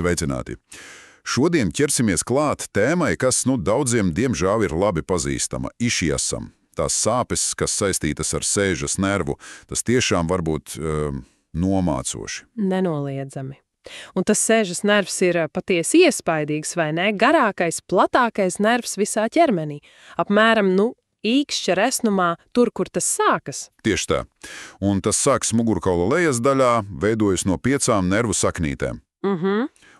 Sveicināti! Šodien ķersimies klāt tēmai, kas daudziem diemžēl ir labi pazīstama – išiesam. Tās sāpes, kas saistītas ar sēžas nervu, tas tiešām var būt nomācoši. Nenoliedzami. Un tas sēžas nervs ir patiesi iespaidīgs, vai ne? Garākais, platākais nervs visā ķermenī. Apmēram, īkšķa resnumā, tur, kur tas sākas. Tieši tā. Un tas sākas mugurkaula lejas daļā, veidojas no 5 nervu saknītēm.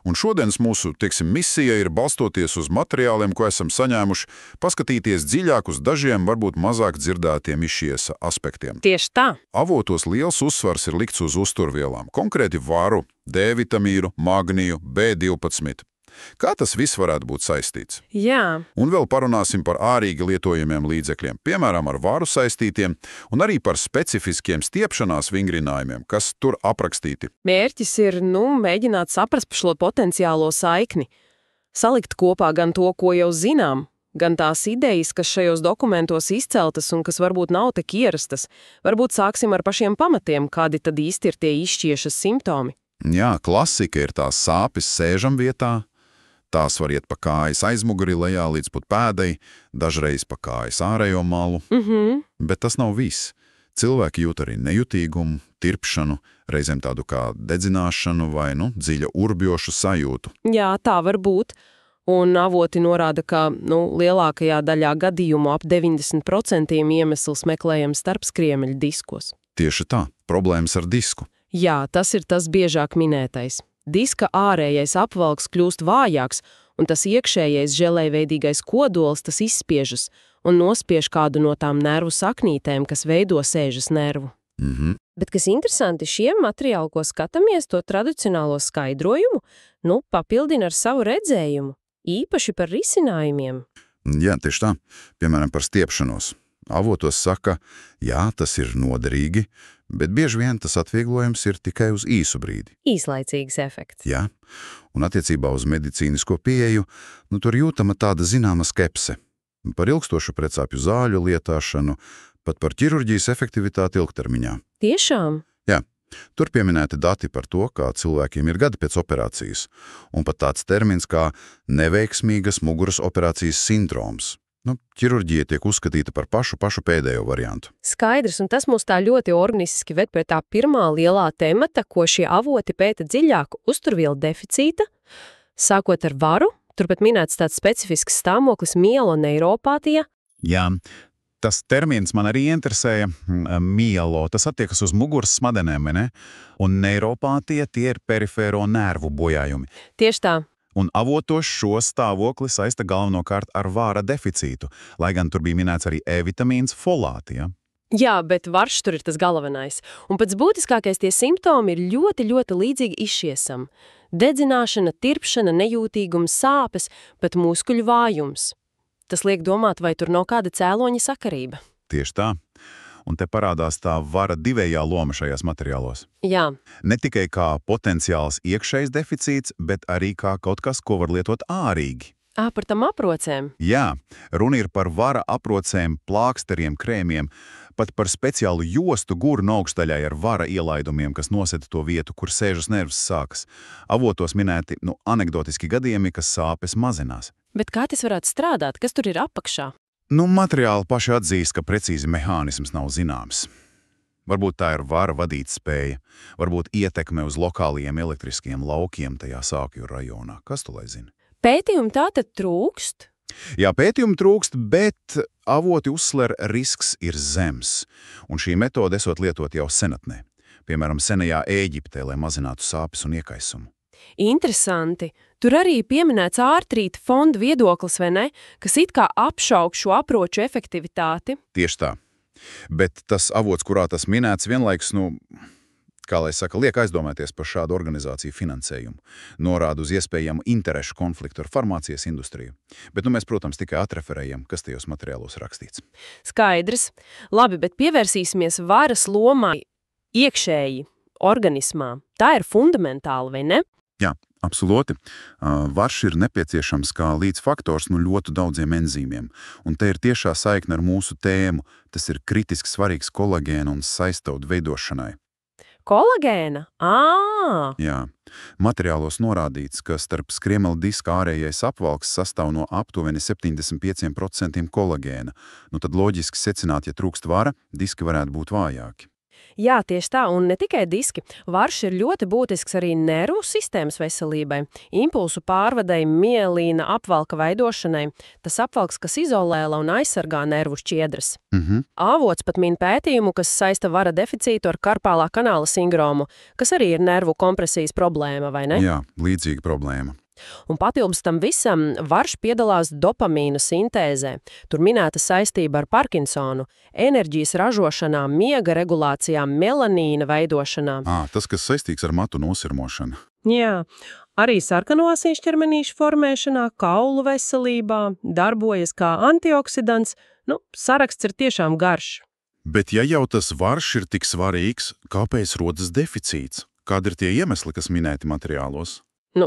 Un šodienas mūsu, misija ir balstoties uz materiāliem, ko esam saņēmuši, paskatīties dziļāk uz dažiem, varbūt mazāk dzirdētiem išiesa aspektiem. Tieši tā. Avotos liels uzsvars ir likts uz uzturvielām, konkrēti varu, D vitamīnu, magniju, B12. Kā tas viss varētu būt saistīts? Jā. Un vēl parunāsim par ārīgi lietojamiem līdzekļiem, piemēram, ar varu saistītiem, un arī par specifiskiem stiepšanās vingrinājumiem, kas tur aprakstīti. Mērķis ir, mēģināt saprast šo potenciālo saikni. Salikt kopā gan to, ko jau zinām, gan tās idejas, kas šajos dokumentos izceltas un kas varbūt nav tik ierastas. Varbūt sāksim ar pašiem pamatiem, kādi tad īsti ir tie izšķiešas simptomi. Jā, klasika ir tās sāpes sēžam vietā. Tās var iet pa kājas aizmuguri lejā līdz pat pēdai, dažreiz pa kājas ārējo malu. Bet tas nav viss. Cilvēki jūt arī nejutīgumu, tirpšanu, reizēm tādu kā dedzināšanu vai, dziļa urbjošu sajūtu. Jā, tā var būt. Un avoti norāda, ka, lielākajā daļā gadījumu ap 90% iemesls meklējams starpskriemeļa diskos. Tieši tā, problēmas ar disku. Jā, tas ir tas biežāk minētais. Diska ārējais apvalks kļūst vājāks, un tas iekšējais želejveidīgais kodols tas izspiežas un nospiež kādu no tām nervu saknītēm, kas veido sēžas nervu. Bet kas interesanti, šie materiāli, ko skatāmies, to tradicionālo skaidrojumu, papildina ar savu redzējumu, īpaši par risinājumiem. Jā, tieši tā. Piemēram, par stiepšanos. Avotos saka, jā, tas ir noderīgi, bet bieži vien tas atvieglojums ir tikai uz īsu brīdi. Īslaicīgs efekts. Jā, un attiecībā uz medicīnisko pieeju, tur jūtama tāda zināma skepse. Par ilgstošu precāpju zāļu lietāšanu, pat par ķirurģijas efektivitāti ilgtermiņā. Tiešām? Jā, tur pieminēti dati par to, kā cilvēkiem ir gadi pēc operācijas, un pat tāds termins kā neveiksmīgas muguras operācijas sindroms. Ķirurģija tiek uzskatīta par pašu pēdējo variantu. Skaidrs, un tas mūs tā ļoti organiski ved pie tā pirmā lielā temata, ko šie avoti pēta dziļāk - uzturvielu deficīta, sākot ar varu, turpat minēts tāds specifisks stāvoklis mieloneiropātija. Jā, tas termins man arī interesēja, mielo, tas attiekas uz muguras smadzenēm, ne? Un neiropātija tie ir perifēro nervu bojājumi. Tieši tā. Un avotos šo stāvokli saista galvenokārt ar vāra deficītu, lai gan tur bija minēts arī E-vitamīns folāti, ja? Jā, bet varš tur ir tas galvenais. Un pats būtiskākais tie simptomi ir ļoti, ļoti līdzīgi izšiesam. Dedzināšana, tirpšana, nejūtīgums, sāpes, pat muskuļu vājums. Tas liek domāt, vai tur nav kāda cēloņa sakarība. Tieši tā. Un te parādās tā vara divējā loma šajās materiālos. Jā. Ne tikai kā potenciāls iekšējs deficīts, bet arī kā kaut kas, ko var lietot ārīgi. Par tam aprocēm. Jā, runa ir par vara aprocēm, plāksteriem, krēmiem, pat par speciālu jostu gurnu augšdaļai ar vara ielaidumiem, kas noseta to vietu, kur sēžas nervs sākas. Avotos minēti, anekdotiski gadījumi, kas sāpes mazinās. Bet kā tas varētu strādāt? Kas tur ir apakšā? Materiāli paši atzīst, ka precīzi mehānisms nav zināms. Varbūt tā ir vara vadīt spēja, varbūt ietekme uz lokāliem elektriskiem laukiem tajā sākju rajonā. Kas tu lai zina? Pētījumi tātad trūkst? Jā, pētījumi trūkst, bet avoti uzsver risks ir zems, un šī metode esot lietot jau senatnē. Piemēram, senajā Ēģiptē, lai mazinātu sāpes un iekaisumu. Interesanti. Tur arī pieminēts ārtrīta fonda viedoklis, vai ne, kas it kā apšauk šo aproču efektivitāti. Tieši tā. Bet tas avots, kurā tas minēts, vienlaiks, liek aizdomāties par šādu organizāciju finansējumu, norāda uz iespējamu interešu konfliktu ar farmācijas industriju. Bet mēs, protams, tikai atreferējam, kas tajos materiālos rakstīts. Skaidrs. Labi, bet pievērsīsimies varas lomai iekšēji organismā. Tā ir fundamentāla, vai ne? Jā, absolūti. Varš ir nepieciešams kā līdzfaktors ļoti daudziem enzīmiem, un te ir tiešā saikne ar mūsu tēmu. Tas ir kritiski svarīgs kolagēna un saistaudu veidošanai. Kolagēna? Jā, Materiālos norādīts, ka starp skriemela diska ārējais apvalks sastāv no aptuveni 75% kolagēna. Nu tad loģiski secināt, ja trūkst vara, diski varētu būt vājāki. Jā, tieši tā, un ne tikai diski. Varš ir ļoti būtisks arī nervu sistēmas veselībai, impulsu pārvadai, mielīna apvalka veidošanai. Tas apvalks, kas izolē un aizsargā nervu šķiedras. Avots pat min pētījumu, kas saista vara deficītu ar karpālā kanāla sindromu, kas arī ir nervu kompresijas problēma, vai ne? Jā, līdzīga problēma. Un papildus tam visam varš piedalās dopamīnu sintēzē. Tur minēta saistība ar Parkinsonu, enerģijas ražošanā, miega regulācijā, melanīna veidošanā. Tas, kas saistīts ar matu nosirmošanu. Jā, arī sarkano asinsķermenīšu formēšanā, kaulu veselībā, darbojas kā antioksidants. Saraksts ir tiešām garš. Bet ja jau tas varš ir tik svarīgs, kāpēc rodas deficīts? Kādi ir tie iemesli, kas minēti materiālos?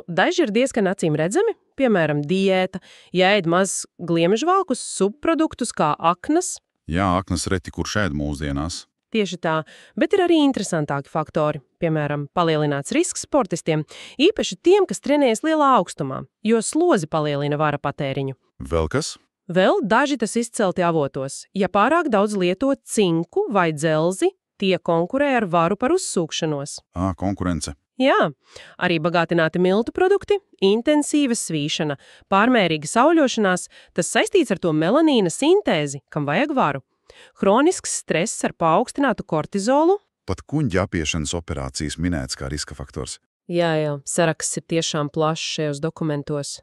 Daži ir diezgan acīm redzami, piemēram, diēta, jāēd maz gliemežvalkus, subproduktus kā aknas. Jā, aknas reti kurš ēd mūsdienās. Tieši tā, bet ir arī interesantāki faktori, piemēram, palielināts risks sportistiem, īpaši tiem, kas trenējas lielā augstumā, jo slozi palielina vara patēriņu. Vēl kas? Vēl daži tas izcelti avotos. Ja pārāk daudz lietot cinku vai dzelzi, tie konkurē ar varu par uzsūkšanos. Konkurence. Jā, arī bagātināti miltu produkti, intensīva svīšana, pārmērīga sauļošanās, tas saistīts ar to melanīna sintēzi, kam vajag varu. Hronisks stress ar paaugstinātu kortizolu. Pat kuņģa apiešanas operācijas minēts kā riska faktors. Jā, saraksts ir tiešām plašs šajos dokumentos.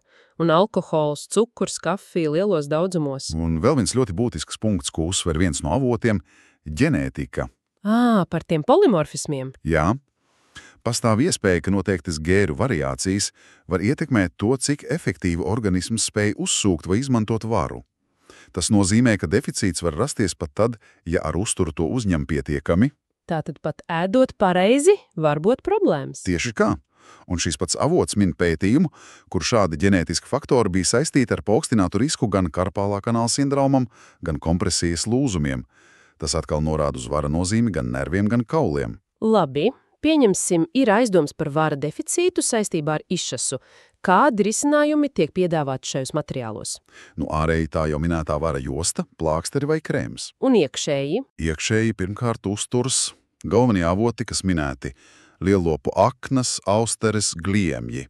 Un alkohols, cukurs, kafija lielos daudzumos. Un vēl viens ļoti būtisks punkts, ko uzsver viens no avotiem – ģenētika. Par tiem polimorfismiem. Jā. Pastāv iespēja, ka noteiktas gēru variācijas var ietekmēt to, cik efektīvi organisms spēj uzsūkt vai izmantot varu. Tas nozīmē, ka deficīts var rasties pat tad, ja ar uzturu to uzņem pietiekami. Tātad pat ēdot pareizi var būt problēmas. Tieši kā. Un šis pats avots min pētījumu, kur šādi ģenētiski faktori bija saistīti ar paaugstinātu risku gan karpālā kanāla sindromam, gan kompresijas lūzumiem. Tas atkal norāda uz vara nozīmi gan nerviem, gan kauliem. Labi. Pieņemsim, ir aizdoms par vara deficītu saistībā ar išasu. Kādi risinājumi tiek piedāvāti šajos materiālos? Ārēji tā jau minētā vara josta, plāksteri vai krēms. Un iekšēji? Iekšēji pirmkārt uzturs, galvenie avoti, kas minēti – lielopu aknas, austeres, gliemji.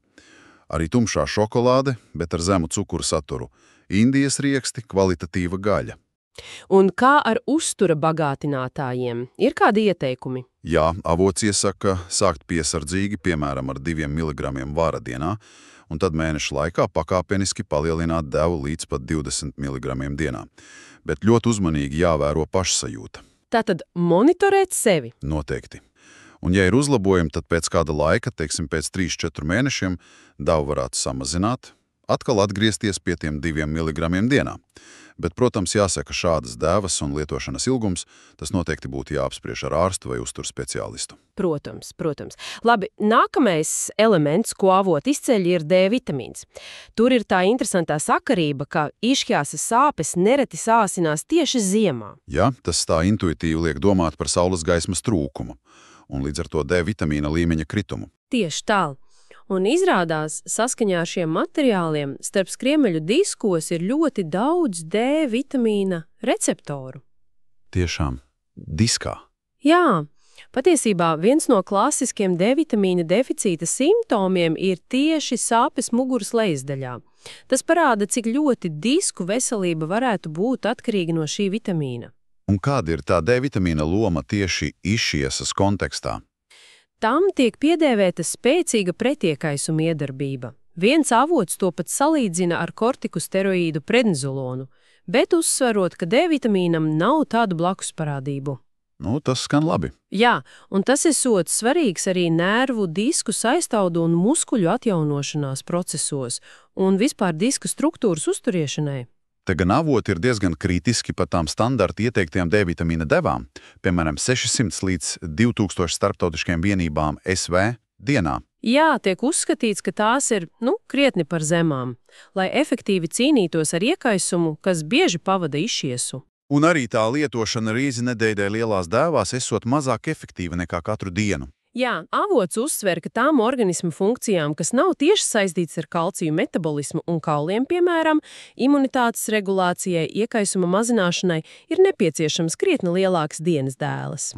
Arī tumšā šokolāde, bet ar zemu cukuru saturu. Indijas rieksti, kvalitatīva gaļa. Un kā ar uztura bagātinātājiem? Ir kādi ieteikumi? Jā, avots iesaka sākt piesardzīgi, piemēram, ar 2 mg vara dienā, un tad mēneša laikā pakāpeniski palielināt devu līdz pat 20 mg dienā. Bet ļoti uzmanīgi jāvēro pašsajūta. Tātad monitorēt sevi? Noteikti. Un ja ir uzlabojumi, tad pēc kāda laika, teiksim pēc 3-4 mēnešiem, devu varētu samazināt, atkal atgriezties pie tiem 2 mg dienā. Bet, protams, jāsaka šādas devas un lietošanas ilgums, tas noteikti būtu jāapspriež ar ārstu vai uzturu speciālistu. Protams. Labi, nākamais elements, ko avot izceļ, ir D vitamīns. Tur ir tā interesantā sakarība, ka iškjāsas sāpes nereti sāsinās tieši ziemā. Jā, tas tā intuitīvi liek domāt par saules gaismas trūkumu, un līdz ar to D vitamīna līmeņa kritumu. Tieši tā. Un izrādās, saskaņā ar šiem materiāliem, starp skriemeļu diskos ir ļoti daudz D vitamīna receptoru. Tiešām, diskā. Jā, patiesībā viens no klasiskiem D vitamīna deficīta simptomiem ir tieši sāpes muguras lejasdaļā. Tas parāda, cik ļoti disku veselība varētu būt atkarīga no šī vitamīna. Un kāda ir tā D vitamīna loma tieši išiesas kontekstā? Tam tiek piedēvēta spēcīga pretiekaisuma iedarbība. Viens avots to pat salīdzina ar kortikosteroīdu prednizolonu, bet uzsverot, ka D vitamīnam nav tādu blakus parādību. Tas skan labi. Jā, un tas esot svarīgs arī nervu, disku saistaudu un muskuļu atjaunošanās procesos un vispār disku struktūras uzturiešanai. Te gan avoti ir diezgan kritiski par tām standarta ieteiktajām D vitamīna devām, piemēram, 600 līdz 2000 starptautiskajām vienībām SV dienā. Jā, tiek uzskatīts, ka tās ir, krietni par zemām, lai efektīvi cīnītos ar iekaisumu, kas bieži pavada išiesu. Un arī tā lietošana reizi nedēļā lielās dēvās esot mazāk efektīva nekā katru dienu. Jā, avots uzsver, ka tām organismu funkcijām, kas nav tieši saistītas ar kalciju metabolismu un kauliem, piemēram, imunitātes regulācijai, iekaisuma mazināšanai, ir nepieciešams krietni lielāks dienas dēles.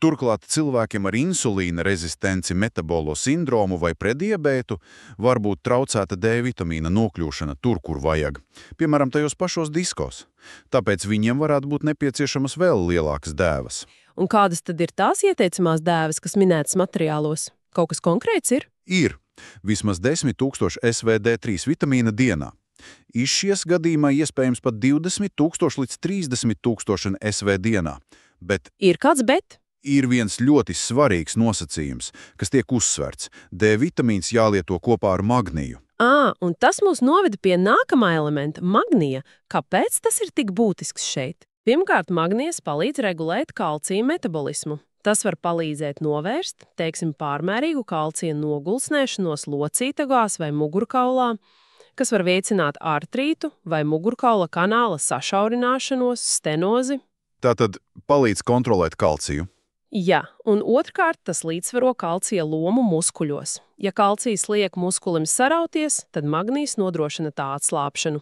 Turklāt cilvēkiem ar insulīna rezistenci, metabolo sindromu vai prediabētu var būt traucēta D vitamīna nokļūšana tur, kur vajag, piemēram, tajos pašos diskos. Tāpēc viņiem varētu būt nepieciešamas vēl lielākas dēvas. Un kādas tad ir tās ieteicamās dēves, kas minētas materiālos? Kaut kas konkrēts ir? Ir vismaz 10 000 SVD3 vitamīna dienā. Izšies gadījumā iespējams pat 20 000 līdz 30 000 SV dienā. Bet Ir kāds bet? ir viens ļoti svarīgs nosacījums, kas tiek uzsverts. D vitamīns jālieto kopā ar magniju. Un tas mūs noveda pie nākamā elementa – magnija. Kāpēc tas ir tik būtisks šeit? Pirmkārt, magnijas palīdz regulēt kalcija metabolismu. Tas var palīdzēt novērst, teiksim, pārmērīgu kalcija nogulsnēšanos locītagās vai mugurkaulā, kas var veicināt artrītu vai mugurkaula kanāla sašaurināšanos, stenozi. Tātad palīdz kontrolēt kalciju. Jā, un otrkārt tas līdzsvaro kalcija lomu muskuļos. Ja kalcijs liek muskulim sarauties, tad magnijs nodrošina tā atslāpšanu,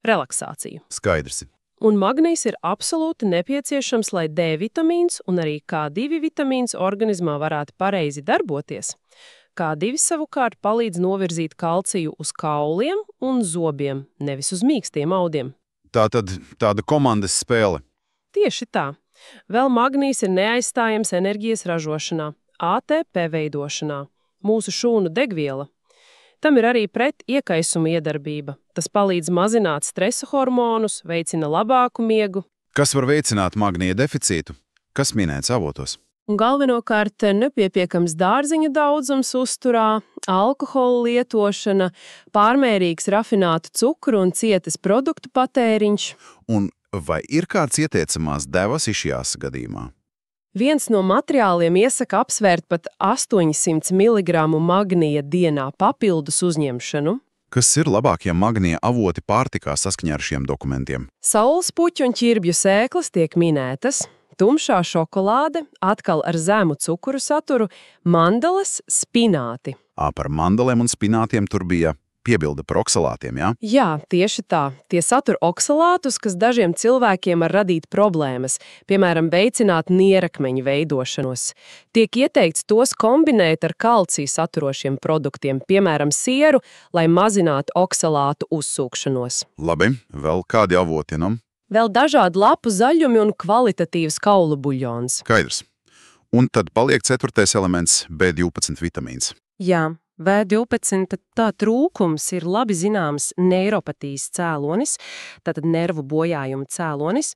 relaksāciju. Skaidrs. Un magnijs ir absolūti nepieciešams, lai D vitamīns un arī K2 vitamīns organismā varētu pareizi darboties. K2 savukārt palīdz novirzīt kalciju uz kauliem un zobiem, nevis uz mīkstiem audiem. Tātad tāda komandas spēle. Tieši tā. Vēl magnijs ir neaizstājams enerģijas ražošanā, ATP veidošanā, mūsu šūnu degviela. Tam ir arī pret iekaisuma iedarbība. Tas palīdz mazināt stresa hormonus, veicina labāku miegu. Kas var veicināt magnija deficītu? Kas minēts avotos? Un galvenokārt nepietiekams dārziņa daudzums uzturā, alkohola lietošana, pārmērīgs rafinātu cukuru un cietas produktu patēriņš. Un vai ir kāds ieteicamās devas išjās gadījumā? Viens no materiāliem iesaka apsvērt pat 800 mg magnija dienā papildus uzņemšanu. Kas ir labākie magnija avoti pārtikā saskaņā ar šiem dokumentiem? Saules puķu un ķirbju sēklas tiek minētas, tumšā šokolāde, atkal ar zemu cukuru saturu, mandeles, spināti. Par mandaliem un spinātiem tur bija piebilde par oksalātiem, jā? Jā, tieši tā. Tie satur oksalātus, kas dažiem cilvēkiem var radīt problēmas, piemēram, veicināt nierakmeņu veidošanos. Tiek ieteikts tos kombinēt ar kalciju saturošiem produktiem, piemēram, sieru, lai mazinātu oksalātu uzsūkšanos. Labi, vēl kādi avoti, nu? Vēl dažādi lapu zaļumi un kvalitatīvs kaulu buļļons. Skaidrs. Un tad paliek 4. elements B12 vitamīns. Jā. B12 tā trūkums ir labi zināms neiropatijas cēlonis, tātad nervu bojājuma cēlonis,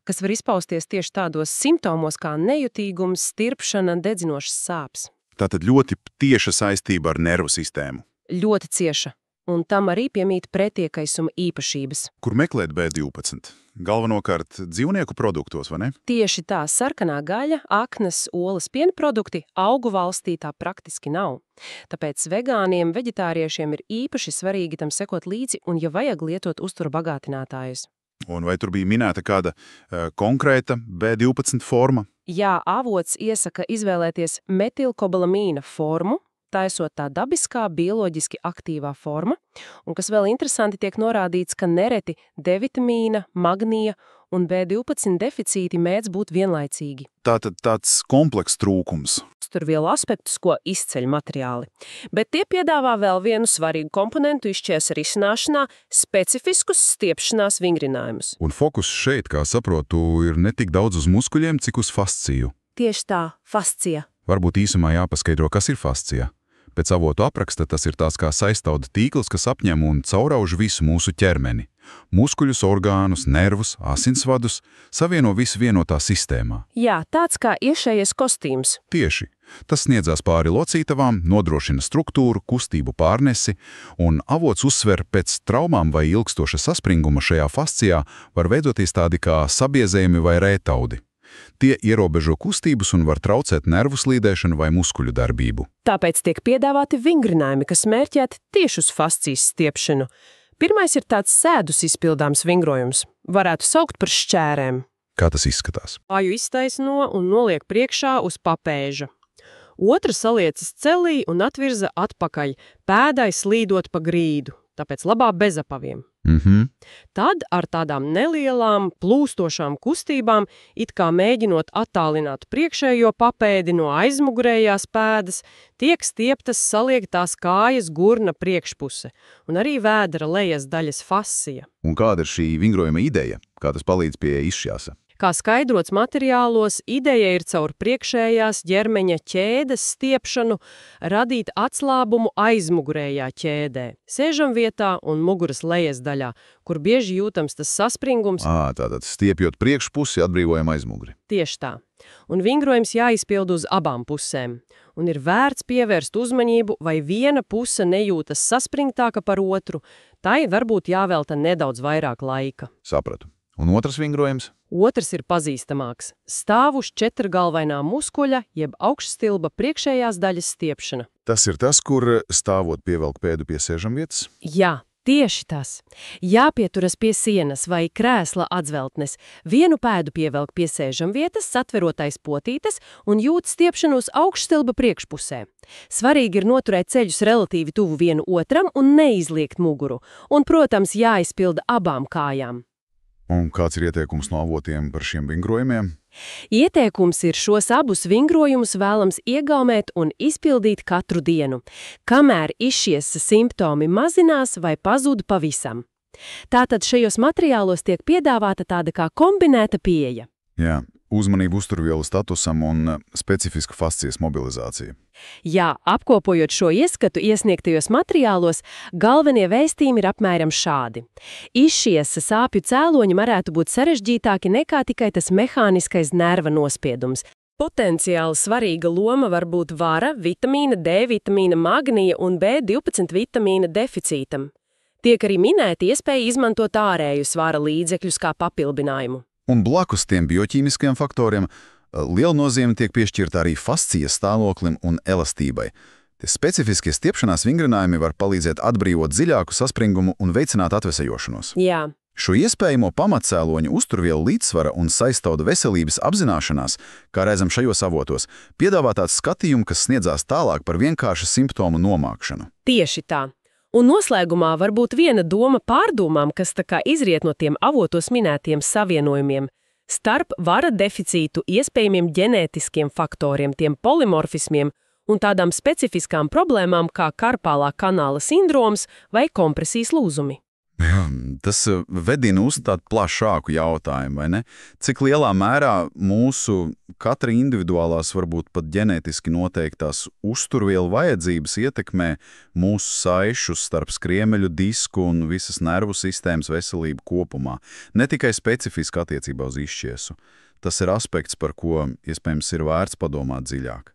kas var izpausties tieši tādos simptomos kā nejutīgums, stirpšana, dedzinošas sāpes. Tātad ļoti tieša saistība ar nervu sistēmu. Ļoti cieša, un tam arī piemīt pretiekaisuma īpašības. Kur meklēt B12? Galvenokārt dzīvnieku produktos, vai ne? Tieši tā, sarkanā gaļa, aknas, olas piena produkti augu valstī tā praktiski nav. Tāpēc vegāniem, veģetāriešiem ir īpaši svarīgi tam sekot līdzi un, ja vajag, lietot uztura bagātinātājus. Un vai tur bija minēta kāda konkrēta B12 forma? Jā, avots iesaka izvēlēties metilkobalamīna formu, taisot tā dabiskā, bioloģiski aktīvā forma, un kas vēl interesanti tiek norādīts, ka nereti D vitamīna, magnija un B12 deficīti mēdz būt vienlaicīgi. Tātad tāds komplekss trūkums. Uzturvielu aspektus, ko izceļ materiāli. Bet tie piedāvā vēl vienu svarīgu komponentu izšķies risināšanā – specifiskus stiepšanās vingrinājumus. Un fokus šeit, kā saprotu, ir ne tik daudz uz muskuļiem, cik uz fasciju. Tieši tā, fascija. Varbūt īsumā jāpaskaidro, kas ir fascija. Pēc avotu apraksta tas ir tās kā saistauda tīkls, kas apņem un caurauž visu mūsu ķermeni. Muskuļus, orgānus, nervus, asinsvadus savieno visu vienotā sistēmā. Jā, tāds kā iekšējais kostīms. Tieši. Tas sniedzās pāri locītavām, nodrošina struktūru, kustību pārnesi, un avots uzsver pēc traumām vai ilgstoša saspringuma šajā fascijā var veidoties tādi kā sabiezējumi vai rētaudi. Tie ierobežo kustības un var traucēt nervu slīdēšanu vai muskuļu darbību. Tāpēc tiek piedāvāti vingrinājumi, kas mērķēti tieši uz fascijas stiepšanu. Pirmais ir tāds sēdus izpildāms vingrojums. Varētu saukt par šķērēm. Kā tas izskatās? Kāju iztaisno un noliek priekšā uz papēža. Otra saliecas celī un atvirza atpakaļ, pēdai slīdot pa grīdu, tāpēc labāk bez apaviem. Tad ar tādām nelielām, plūstošām kustībām, it kā mēģinot attālināt priekšējo papēdi no aizmugurējās pēdas, tiek stieptas saliegtās kājas gurna priekšpuse un arī vēdera lejas daļas fascija. Un kāda ir šī vingrojuma ideja? Kā tas palīdz pie izšķāsa? Kā skaidrots materiālos, ideja ir caur priekšējās ģermeņa ķēdes stiepšanu radīt atslābumu aizmugurējā ķēdē, sēžamvietā un muguras lejas daļā, kur bieži jūtams tas saspringums. Tātad stiepjot priekšpusi atbrīvojam aizmuguri. Tieši tā. Un vingrojums jāizpild uz abām pusēm. Un ir vērts pievērst uzmanību, vai viena puse nejūtas saspringtāka par otru, tai varbūt jāvelta nedaudz vairāk laika. Sapratu. Un otrs vingrojums? Otrs ir pazīstamāks – stāv uz četrgalvainā muskuļa, jeb augšstilba priekšējās daļas stiepšana. Tas ir tas, kur stāvot pievelk pēdu pie sēžamvietas? Jā, tieši tas. Jāpieturas pie sienas vai krēsla atzveltnes, vienu pēdu pievelk pie sēžamvietas, satverotais potītes un jūt stiepšanu uz augšstilba priekšpusē. Svarīgi ir noturēt ceļus relatīvi tuvu vienu otram un neizliekt muguru, un, protams, jāizpilda abām kājām. Un kāds ir ieteikums no avotiem par šiem vingrojumiem? Ieteikums ir šos abus vingrojumus vēlams iegaumēt un izpildīt katru dienu, kamēr izšiesa simptomi mazinās vai pazūd pavisam. Tātad šajos materiālos tiek piedāvāta tāda kā kombinēta pieeja. Jā, uzmanību uzturvielu statusam un specifiska fascijas mobilizācija. Jā, apkopojot šo ieskatu iesniegtajos materiālos, galvenie vēstījumi ir apmēram šādi. Izšiesa sāpju cēloņi varētu būt sarežģītāki nekā tikai tas mehāniskais nerva nospiedums. Potenciāli svarīga loma var būt vara, vitamīna D, vitamīna magnija un B12 vitamīna deficītam. Tiek arī minēti iespēja izmantot ārēju svara līdzekļus kā papildinājumu. Un blakus tiem bioķīmiskajiem faktoriem liela nozīme tiek piešķirta arī fascijas stāvoklim un elastībai. Tie specifiskie stiepšanās vingrinājumi var palīdzēt atbrīvot dziļāku saspringumu un veicināt atvesejošanos. Jā. Šo iespējamo pamatcēloņu uzturvielu līdzsvara un saistauda veselības apzināšanās, kā redzam šajos avotos, piedāvā tāds skatījums, kas sniedzās tālāk par vienkāršu simptomu nomākšanu. Tieši tā. Un noslēgumā varbūt viena doma pārdomām, kas tā kā izriet no tiem avotos minētiem savienojumiem. Starp vara deficītu, iespējamiem ģenētiskiem faktoriem, tiem polimorfismiem un tādām specifiskām problēmām kā karpālā kanāla sindroms vai kompresijas lūzumi. Jā, tas vedina uz tādu plašāku jautājumu, vai ne? Cik lielā mērā mūsu katra individuālās, varbūt pat ģenētiski noteiktās uzturvielu vajadzības ietekmē mūsu saišus starp skriemeļu disku un visas nervu sistēmas veselību kopumā, ne tikai specifiski attiecībā uz izšķiesu. Tas ir aspekts, par ko, iespējams, ir vērts padomāt dziļāk.